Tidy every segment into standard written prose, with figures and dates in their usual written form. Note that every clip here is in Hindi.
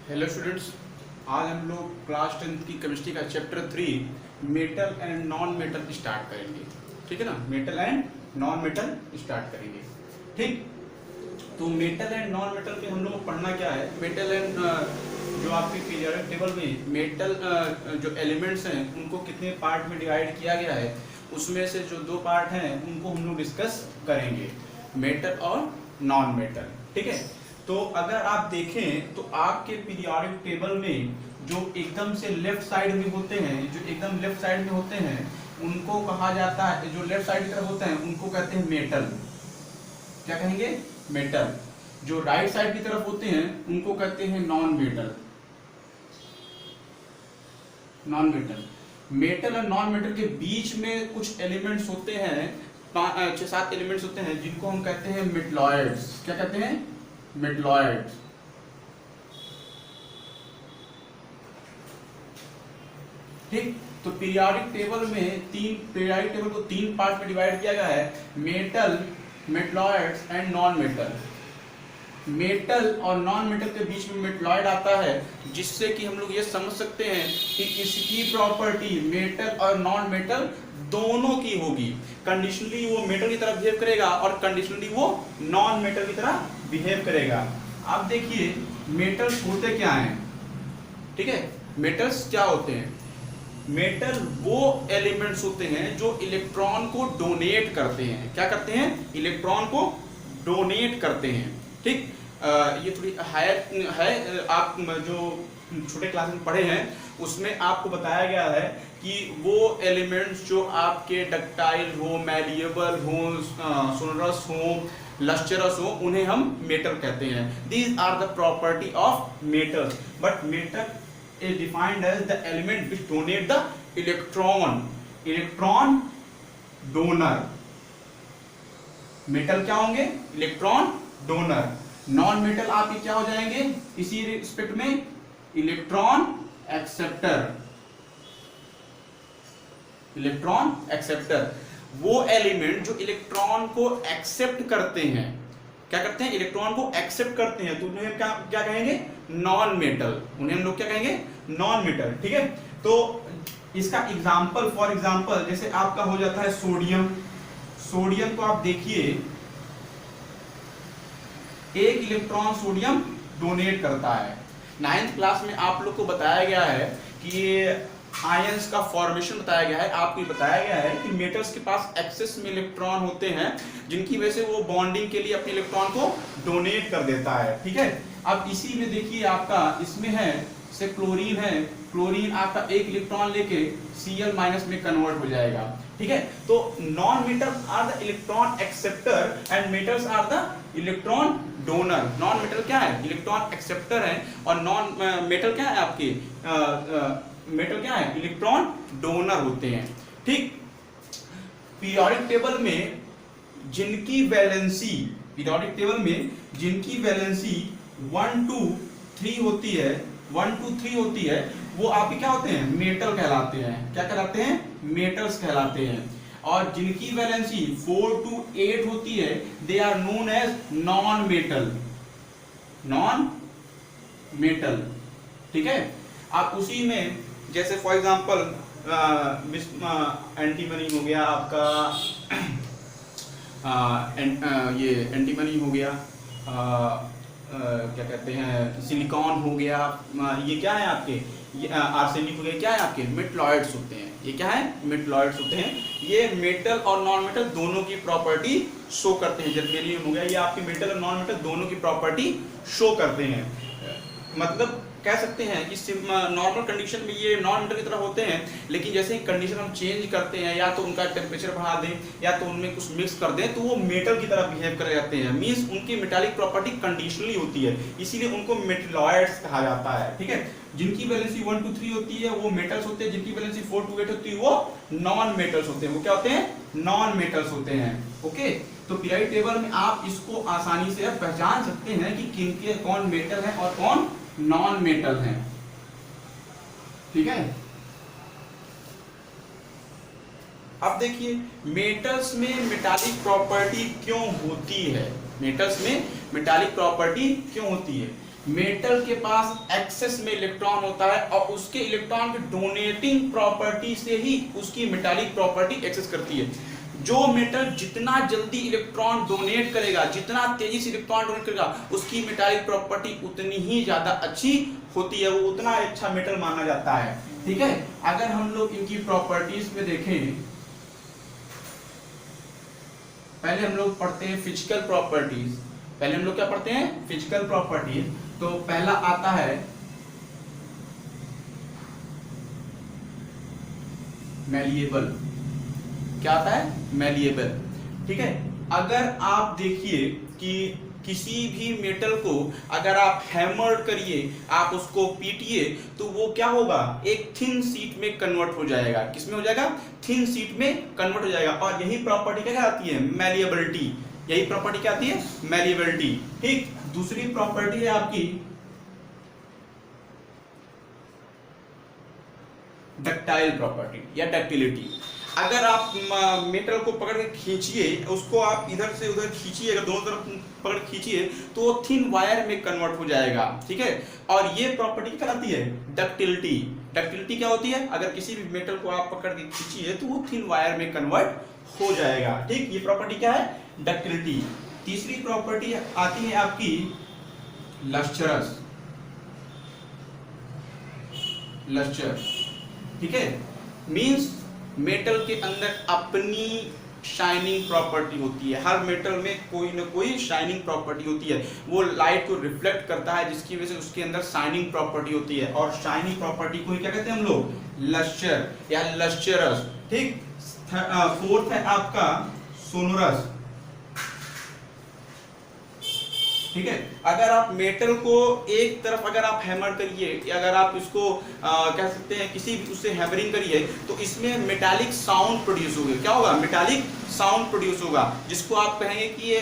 हेलो स्टूडेंट्स, आज हम लोग क्लास 10th की केमिस्ट्री का chapter 3 metal and non metal start करेंगे। ठीक है ना, metal and non metal start करेंगे। ठीक, तो मेटल एंड नॉन मेटल में हम लोग को पढ़ना क्या है। मेटल एंड जो आपके पीरियोडिक टेबल में मेटल जो एलिमेंट्स हैं उनको कितने पार्ट में डिवाइड किया गया है, उसमें से जो दो पार्ट हैं उनको हम लोग डिस्कस करेंगे, मेटल और नॉन मेटल। ठीक है, तो अगर आप देखें तो आपके पीरियोडिक टेबल में जो एकदम से लेफ्ट साइड में होते हैं, जो एकदम लेफ्ट साइड में होते हैं उनको कहा जाता है, जो लेफ्ट साइड की तरफ होते हैं उनको कहते हैं मेटल। क्या कहेंगे? मेटल। जो राइट साइड की तरफ होते हैं उनको कहते हैं non metal. Non metal. Metal और नॉन मेटल के बीच में कुछ एलिमेंट्स होते हैं, 6-7 एलिमेंट्स होते हैं जिनको हम कहते हैं मेटलॉइड्स। क्या कहते हैं? मेटलॉइड। ठीक, तो पीरियोडिक टेबल को तीन पार्ट में डिवाइड किया गया है, metal, metalloids and non metal. Metal और नॉन मेटल के बीच में मेटलॉइड आता है, जिससे कि हम लोग ये समझ सकते हैं कि इसकी प्रॉपर्टी मेटल और नॉन मेटल दोनों की होगी। कंडीशनली वो मेटल की तरह बिहेव करेगा और कंडीशनली वो नॉन मेटल की तरह बिहेव करेगा। आप देखिए मेटल्स होते क्या हैं। ठीक है, मेटल्स क्या होते हैं? मेटल वो एलिमेंट्स होते हैं जो इलेक्ट्रॉन को डोनेट करते हैं। क्या करते हैं? इलेक्ट्रॉन को डोनेट करते हैं। ठीक, ये थोड़ी हायर है, आप जो छोटे क्लास में पढ़े हैं उसमें आपको बताया गया है कि वो एलिमेंट्स जो आपके डक्टाइल हो, मैलिएबल हो, सोनरस हो, लस्चरस हो, उन्हें हम मेटल कहते हैं। These are the property of metals. But metal is defined as the element which donate the electron. Electron donor. Metal क्या होंगे? Electron donor. नॉन मेटल आपके क्या हो जाएंगे इसी रिस्पेक्ट में? Electron acceptor. इलेक्ट्रॉन एक्सेप्टर वो एलिमेंट जो इलेक्ट्रॉन को एक्सेप्ट करते हैं। क्या करते हैं? इलेक्ट्रॉन को एक्सेप्ट करते हैं, तो उन्हें क्या कहेंगे? Non metal. उन्हें हम लोग क्या कहेंगे? Non metal. ठीक है, तो इसका एग्जांपल, फॉर एग्जांपल जैसे आपका हो जाता है सोडियम। सोडियम को आप देखिए, एक इलेक्ट्रॉन सोडियम डोनेट करता है। 9th क्लास में आप लोग को बताया गया है कि आयंस का फॉर्मेशन बताया गया है। आपको बताया गया है कि मेटल्स के पास एक्सेस में इलेक्ट्रॉन होते हैं, जिनकी वजह से वो बॉन्डिंग के लिए अपने इलेक्ट्रॉन को डोनेट कर देता है। ठीक है, अब इसी में देखिए आपका इसमें है से क्लोरीन है। क्लोरीन आपका एक इलेक्ट्रॉन लेके Cl- में कन्वर्ट हो जाएगा। ठीक है, तो non metals are the electron acceptor and metals are the electron donor. Non metal क्या है? इलेक्ट्रॉन एक्सेप्टर है, और नॉन मेटल क्या है आपके? मेटल क्या है? इलेक्ट्रॉन डोनर होते हैं। ठीक, पीरियोडिक टेबल में जिनकी वैलेंसी 1 2 3 होती है, 1 2 3 होती है, वो आपके क्या होते हैं? मेटल कहलाते हैं। क्या कहलाते हैं? मेटल्स कहलाते हैं। और जिनकी वैलेंसी 4 to 8 होती है, they are known as non metal. Non metal. ठीक है, आप उसी में जैसे फॉर एग्जांपल एंटीमनी हो गया आपका, ये एंटीमनी हो गया, क्या कहते हैं, सिलिकॉन हो गया, ये क्या है आपके? ये आर्सेनिक हो गया, क्या है आपके? मेटलॉइड्स होते हैं। ये क्या है? मेटलॉइड्स होते हैं। ये मेटल और नॉन मेटल दोनों की प्रॉपर्टी शो करते हैं। जर्मेनियम हो गया, ये आपके मेटल और नॉन मेटल दोनों की प्रॉपर्टी शो करते हैं। मतलब कह सकते हैं कि नॉर्मल कंडीशन में ये नॉन मेटल की तरह होते हैं, लेकिन जैसे ही कंडीशन हम चेंज करते हैं, या तो उनका टेम्परेचर बढ़ा दें या तो उनमें कुछ मिक्स कर दें, तो वो मेटल की तरह बिहेव कर जाते हैं। मींस उनकी मेटालिक प्रॉपर्टी कंडीशनली होती है, इसीलिए उनको मेटलॉइड्स कहा जाता है। ठीक है, जिनकी वैलेंसी 1 to 3 होती है वो मेटल्स होते हैं, जिनकी वैलेंसी 4 to 8 होती है वो नॉन मेटल्स होते हैं। वो क्या होते हैं? नॉन मेटल्स होते हैं। ओके, तो पीरियोडिक टेबल में आप इसको आसानी से पहचान सकते हैं कि किनके कौन मेटल है और कौन नॉन मेटल हैं। ठीक है, अब देखिए मेटल्स में मेटालिक प्रॉपर्टी क्यों होती है? मेटल्स में मेटालिक प्रॉपर्टी क्यों होती है? मेटल के पास एक्सेस में इलेक्ट्रॉन होता है और उसके इलेक्ट्रॉन की डोनेटिंग प्रॉपर्टी से ही उसकी मेटालिक प्रॉपर्टी एक्सेस करती है। जो मेटल जितना जल्दी इलेक्ट्रॉन डोनेट करेगा, जितना तेजी से इलेक्ट्रॉन डोनेट करेगा, उसकी मेटालिक प्रॉपर्टी उतनी ही ज्यादा अच्छी होती है, वो उतना अच्छा मेटल माना जाता है। ठीक है, अगर हम लोग इनकी प्रॉपर्टीज में देखें, पहले हम लोग पढ़ते हैं फिजिकल प्रॉपर्टीज। पहले हम लोग क्या पढ़ते हैं? Physical properties. तो पहला आता है मैलिएबल। क्या आता है? मैलिएबल। ठीक है, अगर आप देखिए कि किसी भी मेटल को अगर आप हैमर करिए, आप उसको पीटिए, तो वो क्या होगा? एक थिन शीट में कन्वर्ट हो जाएगा। किसमें हो जाएगा? थिन शीट में कन्वर्ट हो जाएगा। और यही प्रॉपर्टी क्या आती है? मैलिएबिलिटी। यही प्रॉपर्टी क्या आती है? मैलिएबिलिटी। ठीक, दूसरी प्रॉपर्टी है आपकी डक्टाइल प्रॉपर्टी या डक्टिलिटी। अगर आप मेटल को पकड़ के खींचिए, उसको आप इधर से उधर खींचिए, अगर दोनों तरफ पकड़ खींचिए, तो वो थिन वायर में कन्वर्ट हो जाएगा। ठीक है, और ये प्रॉपर्टी क्या कहलाती है? डक्टिलिटी। डक्टिलिटी क्या होती है? अगर किसी भी मेटल को आप पकड़ के खींचिए तो वो थिन वायर में कन्वर्ट हो जाएगा। ठीक, ये प्रॉपर्टी क्या है? डक्टिलिटी। तीसरी प्रॉपर्टी आती है आपकी लस्चरस। लस्चर, ठीक है, मींस मेटल के अंदर अपनी शाइनिंग प्रॉपर्टी होती है। हर मेटल में कोई ना कोई शाइनिंग प्रॉपर्टी होती है। वो लाइट को रिफ्लेक्ट करता है, जिसकी वजह से उसके अंदर शाइनिंग प्रॉपर्टी होती है। और शाइनिंग प्रॉपर्टी को क्या कहते हैं हम लोग? लस्चर या लस्चरस। ठीक, फोर्थ है आपका सोनोरस। ठीक है, अगर आप मेटल को एक तरफ अगर आप हैमर करिए, या अगर आप इसको कह सकते हैं किसी भी उससे हैमरिंग करिए, तो इसमें मेटालिक साउंड प्रोड्यूस होगा। क्या होगा? मेटालिक साउंड प्रोड्यूस होगा, जिसको आप कहेंगे कि ये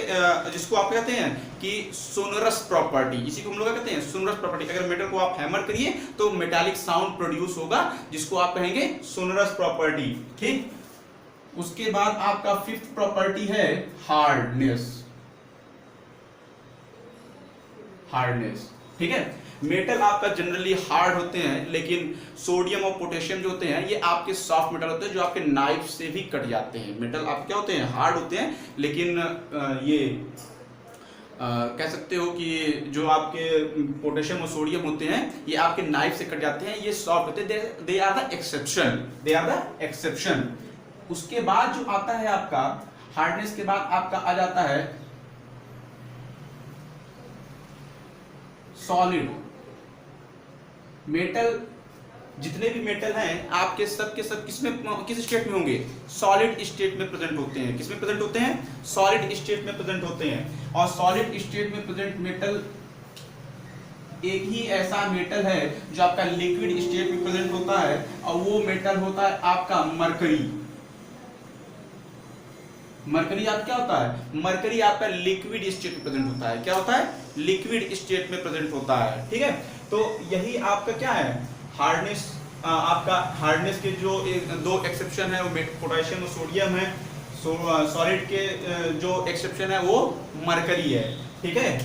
जिसको आप कहते हैं कि सोनोरस प्रॉपर्टी। इसी को हम लोग कहते हैं सोनोरस प्रॉपर्टी। अगर मेटल को आप हैमर करिए तो मेटालिक साउंड प्रोड्यूस होगा, जिसको आप कहेंगे सोनोरस प्रॉपर्टी। ठीक, उसके बाद आपका फिफ्थ प्रॉपर्टी है हार्डनेस। हार्डनेस, ठीक है, मेटल आपका जनरली हार्ड होते हैं, लेकिन सोडियम और पोटेशियम जो होते हैं ये आपके सॉफ्ट मेटल होते हैं, जो आपके नाइफ से भी कट जाते हैं। मेटल आप क्या होते हैं? हार्ड होते हैं, लेकिन ये कह सकते हो कि जो आपके पोटेशियम और सोडियम होते हैं ये आपके नाइफ से कट जाते हैं, ये सॉफ्ट होते हैं। They are the exception, they are the exception. उसके बाद जो आता है आपका हार्डनेस के बाद आपका आ जाता है सॉलिड। मेटल, जितने भी मेटल हैं आपके सब के सब किस स्टेट में होंगे? सॉलिड स्टेट में प्रेजेंट होते हैं। किस में प्रेजेंट होते हैं? सॉलिड स्टेट में प्रेजेंट होते हैं। और सॉलिड स्टेट में प्रेजेंट मेटल एक ही ऐसा मेटल है जो आपका लिक्विड स्टेट में प्रेजेंट होता है, और वो मेटल होता है आपका मरकरी। मरकरी आप क्या होता है? मरकरी आपका लिक्विड स्टेट में प्रेजेंट होता है। क्या होता है? लिक्विड स्टेट में प्रेजेंट होता है। ठीक है, तो यही आपका क्या है? हार्डनेस। आपका हार्डनेस के जो दो एक्सेप्शन है वो पोटेशियम और सोडियम है। सॉलिड के जो एक्सेप्शन है वो मरकरी है। ठीक है,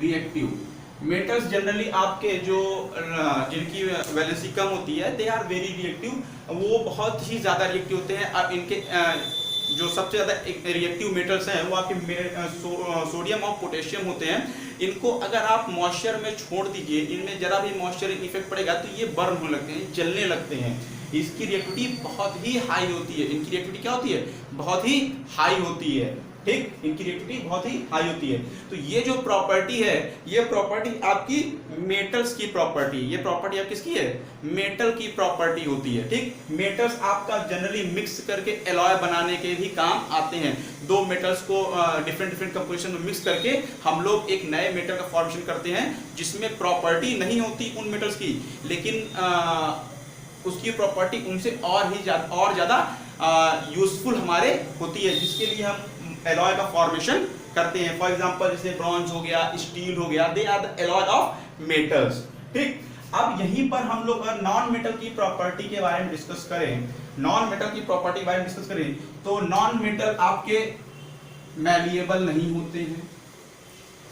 रिएक्टिव मेटल्स जनरली आपके जो जिनकी वैलेंसी कम होती है, दे आर वेरी रिएक्टिव, वो बहुत ही ज्यादा रिएक्टिव होते हैं। अब इनके जो सबसे ज्यादा रिएक्टिव मेटल्स हैं वो आपके सोडियम और पोटेशियम होते हैं। इनको अगर आप मॉइस्चर में छोड़ दीजिए, इनमें जरा भी मॉइस्चर इफेक्ट पड़ेगा तो ये बर्न होने लगते हैं, जलने लगते हैं। इसकी रिएक्टिविटी बहुत ही हाई होती है। इनकी रिएक्टिविटी क्या होती है? बहुत ही हाई होती है। ठीक, इनकी रिएक्टिविटी बहुत ही हाई होती है। तो ये जो प्रॉपर्टी है, ये प्रॉपर्टी आपकी मेटल्स की प्रॉपर्टी, ये प्रॉपर्टी आप किसकी है? मेटल की प्रॉपर्टी होती है। ठीक, मेटल्स आपका जनरली मिक्स करके एलॉय बनाने के भी काम आते हैं। दो मेटल्स को डिफरेंट डिफरेंट कंपोजिशन में मिक्स करके हम लोग एक नए मेटल का फॉर्मेशन करते हैं, जिसमें प्रॉपर्टी नहीं होती उन मेटल्स की, लेकिन उसकी प्रॉपर्टी उनसे और ज्यादा यूजफुल हमारे होती है, जिसके लिए हम एलॉय का फॉर्मेशन करते हैं। फॉर एग्जांपल जैसे ब्रॉन्ज हो गया, स्टील हो गया, they are the alloy of metals. ठीक, अब यहीं पर हम लोग अगर नॉन मेटल की प्रॉपर्टी के बारे में डिस्कस करें नॉन मेटल की प्रॉपर्टी के बारे में डिस्कस करें तो नॉन मेटल आपके मैलिएबल नहीं होते हैं,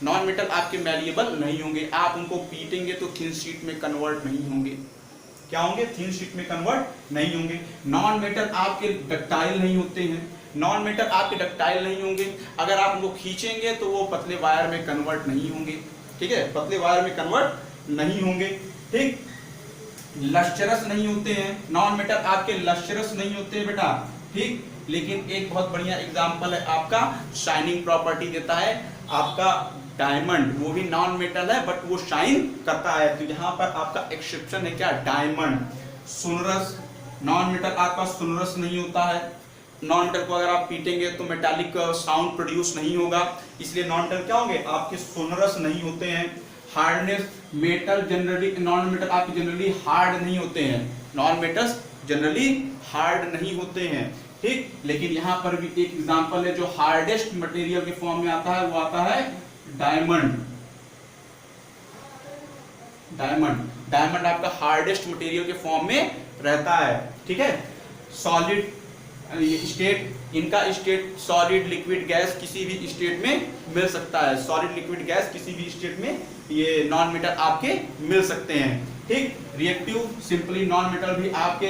नॉन मेटल आपके मैलिएबल नहीं होंगे, आप उनको पीटेंगे तो थिन शीट में कन्वर्ट नहीं होंगे। क्या होंगे? थिन शीट में कन्वर्ट नहीं होंगे। नॉन मेटल आपके डक्टाइल नहीं होते हैं, नॉन मेटल आपके डक्टाइल नहीं होंगे, अगर आप उनको खींचेंगे तो वो पतले वायर में कन्वर्ट नहीं होंगे, ठीक है, पतले वायर में कन्वर्ट नहीं होंगे, ठीक। लश्चरस नहीं होते हैं, नॉन मेटल आपके लश्चरस नहीं होते हैं बेटा, ठीक। लेकिन एक बहुत बढ़िया एग्जांपल है आपका, शाइनिंग प्रॉपर्टी देता है आपका डायमंड, वो भी नॉन मेटल है बट वो शाइन करता है, तो यहाँ पर आपका एक्सेप्शन है क्या? डायमंड। सोनरस, नॉन मेटल आपका सोनरस नहीं होता है, नॉन मेटल को अगर आप पीटेंगे तो मेटालिक साउंड प्रोड्यूस नहीं होगा, इसलिए नॉन मेटल क्या होंगे? आपके सोनरस नहीं होते हैं। Hardness, metal generally, non metal आपके जनरली हार्ड नहीं होते हैं, नॉन मेटल्स जनरली हार्ड नहीं होते हैं, ठीक। लेकिन यहाँ पर भी एक एग्जांपल है जो हार्डेस्ट मटेरियल के फॉर्म में आता है, वो आता है डायमंड। डायमंड, डायमंड आपका हार्डेस्ट मटेरियल के फॉर्म में रहता है, ठीक है। सॉलिड स्टेट, इनका स्टेट सॉलिड, लिक्विड, गैस किसी भी स्टेट में मिल सकता है, सॉलिड, लिक्विड, गैस किसी भी स्टेट में ये नॉन मेटल आपके मिल सकते हैं, ठीक। रिएक्टिव, सिंपली नॉन मेटल भी आपके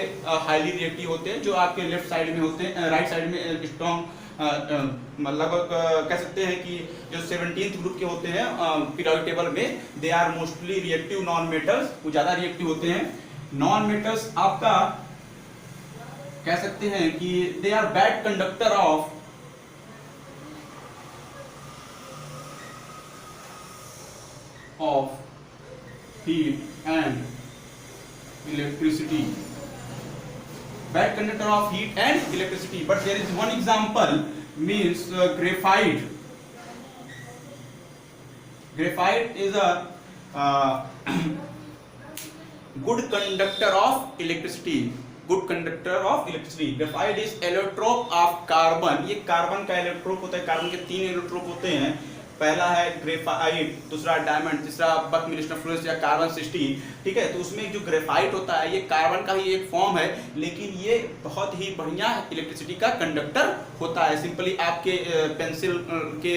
हाईली रिएक्टिव होते हैं, जो आपके लेफ्ट साइड में होते हैं, राइट साइड में स्ट्रॉन्ग, मतलब कह सकते हैं कि जो 17th ग्रुप के होते हैं पीरियोडिक टेबल में, they are mostly reactive non metals, वो ज्यादा रिएक्टिव होते हैं। नॉन मेटल्स आपका कह सकते हैं कि they are bad conductor of heat and electricity, bad conductor of heat and electricity, but there is one example, means graphite. Graphite is a good conductor of electricity, good conductor of electricity. Graphite is allotrope of carbon, ये कार्बन का एलोट्रोप होता है, कार्बन के 3 एलोट्रोप होते हैं, पहला है ग्रेफाइट, दूसरा डायमंड, तीसरा बकमिलिस्टर फ्लोरेंस या कार्बन 60, ठीक है। तो उसमें जो ग्रेफाइट होता है ये कार्बन का ही एक फॉर्म है, लेकिन ये बहुत ही बढ़िया इलेक्ट्रिसिटी का कंडक्टर होता है। सिंपली आपके पेंसिल के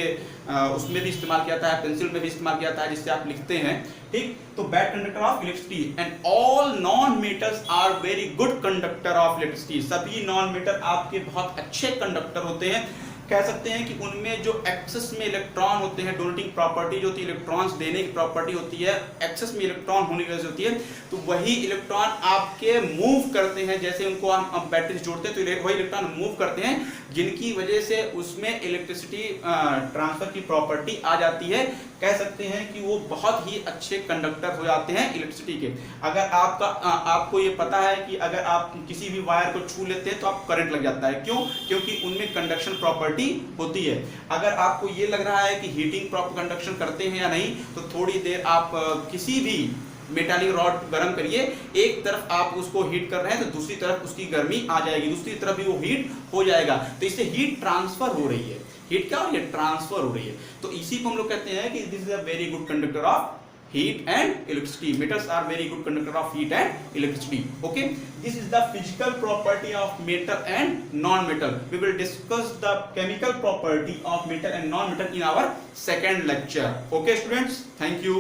उसमें भी इस्तेमाल किया जाता है, पेंसिल में भी इस्तेमाल किया जाता है, जिससे आप लिखते हैं, ठीक। तो bad conductor of electricity, and all non metals are very good conductor of electricity, सभी नॉन मेटल आपके बहुत अच्छे कंडक्टर होते हैं। कह सकते हैं कि उनमें जो एक्सेस में इलेक्ट्रॉन होते हैं, डोनेटिंग प्रॉपर्टी जो होती है, इलेक्ट्रॉन्स देने की प्रॉपर्टी होती है, एक्सेस में इलेक्ट्रॉन होने की वजह से होती है, तो वही इलेक्ट्रॉन आपके मूव करते हैं, जैसे उनको हम बैटरी से जोड़ते हैं तो वही इलेक्ट्रॉन मूव करते हैं, जिनकी वजह से उसमें इलेक्ट्रिसिटी ट्रांसफर की प्रॉपर्टी आ जाती है। कह सकते हैं कि वो बहुत ही अच्छे कंडक्टर हो जाते हैं इलेक्ट्रिसिटी के। अगर आपको ये पता है कि अगर आप किसी भी वायर को छू लेते हैं तो आप करंट लग जाता है, क्यों? क्योंकि उनमें कंडक्शन प्रॉपर्टी होती है। अगर आपको ये लग रहा है कि हीटिंग प्रॉपर कंडक्शन करते हैं या नहीं, तो थोड़ी देर आप किसी भी मेटालिक रॉड गर्म करिए, एक तरफ आप उसको हीट कर रहे हैं तो दूसरी तरफ उसकी गर्मी आ जाएगी, दूसरी तरफ भी वो हीट हो जाएगा, तो इससे हीट ट्रांसफर हो रही है। हीट क्या हो रही है? ट्रांसफर हो रही है। तो इसी को हम लोग कहते हैं कि this is a very good conductor of heat and electricity. Metals are very good conductor of heat and electricity. Okay, this is the physical property of metal and non-metal. We will discuss the chemical property of metal and non-metal in our second lecture. Okay students, thank you.